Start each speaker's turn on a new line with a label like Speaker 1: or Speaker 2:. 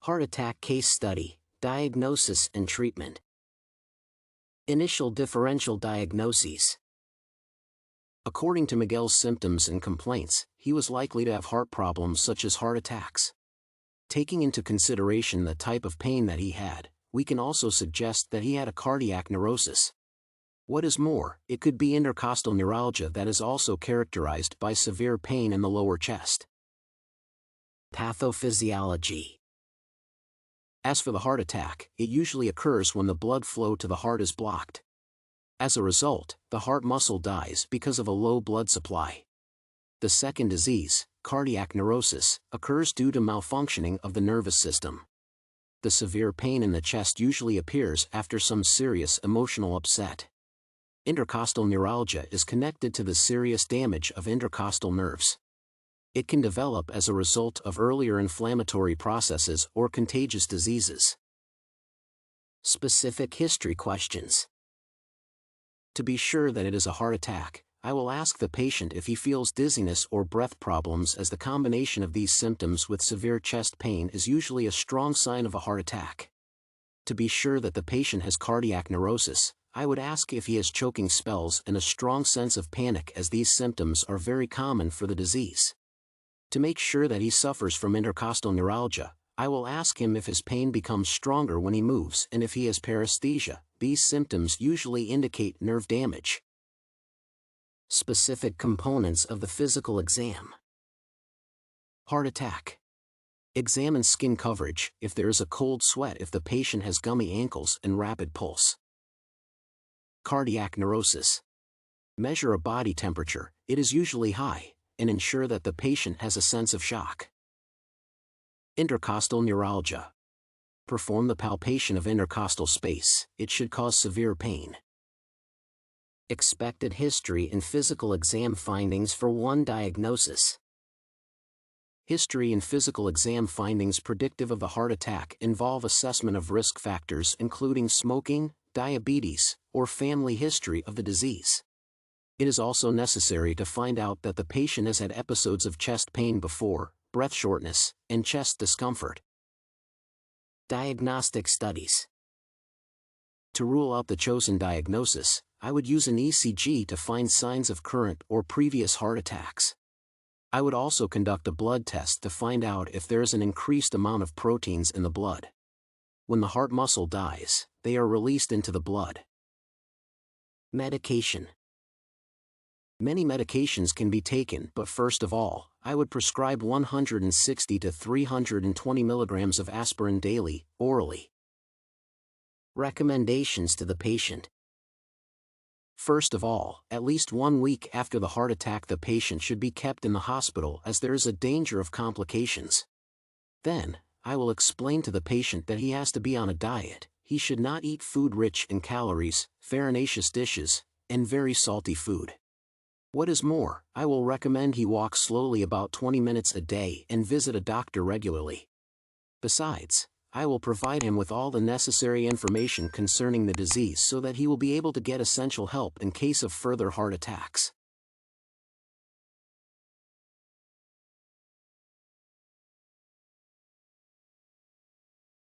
Speaker 1: Heart attack case study, diagnosis and treatment. Initial differential diagnoses. According to Miguel's symptoms and complaints, he was likely to have heart problems such as heart attacks. Taking into consideration the type of pain that he had, we can also suggest that he had a cardiac neurosis. What is more, it could be intercostal neuralgia that is also characterized by severe pain in the lower chest. Pathophysiology. As for the heart attack, it usually occurs when the blood flow to the heart is blocked. As a result, the heart muscle dies because of a low blood supply. The second disease, cardiac neurosis, occurs due to malfunctioning of the nervous system. The severe pain in the chest usually appears after some serious emotional upset. Intercostal neuralgia is connected to the serious damage of intercostal nerves. It can develop as a result of earlier inflammatory processes or contagious diseases. Specific history questions. To be sure that it is a heart attack, I will ask the patient if he feels dizziness or breath problems, as the combination of these symptoms with severe chest pain is usually a strong sign of a heart attack. To be sure that the patient has cardiac neurosis, I would ask if he has choking spells and a strong sense of panic, as these symptoms are very common for the disease. To make sure that he suffers from intercostal neuralgia, I will ask him if his pain becomes stronger when he moves and if he has paresthesia. These symptoms usually indicate nerve damage. Specific components of the physical exam. Heart attack. Examine skin coverage, if there is a cold sweat, if the patient has gummy ankles and rapid pulse. Cardiac neurosis. Measure a body temperature, it is usually high, and ensure that the patient has a sense of shock. Intercostal neuralgia. Perform the palpation of intercostal space, it should cause severe pain. Expected history and physical exam findings for one diagnosis. History and physical exam findings predictive of a heart attack involve assessment of risk factors including smoking, diabetes, or family history of the disease. It is also necessary to find out that the patient has had episodes of chest pain before, breath shortness, and chest discomfort. Diagnostic studies. To rule out the chosen diagnosis, I would use an ECG to find signs of current or previous heart attacks. I would also conduct a blood test to find out if there is an increased amount of proteins in the blood. When the heart muscle dies, they are released into the blood. Medication. Many medications can be taken, but first of all, I would prescribe 160 to 320 milligrams of aspirin daily, orally. Recommendations to the patient. First of all, at least 1 week after the heart attack the patient should be kept in the hospital, as there is a danger of complications. Then, I will explain to the patient that he has to be on a diet. He should not eat food rich in calories, farinaceous dishes, and very salty food. What is more, I will recommend he walk slowly about 20 minutes a day and visit a doctor regularly. Besides, I will provide him with all the necessary information concerning the disease so that he will be able to get essential help in case of further heart attacks.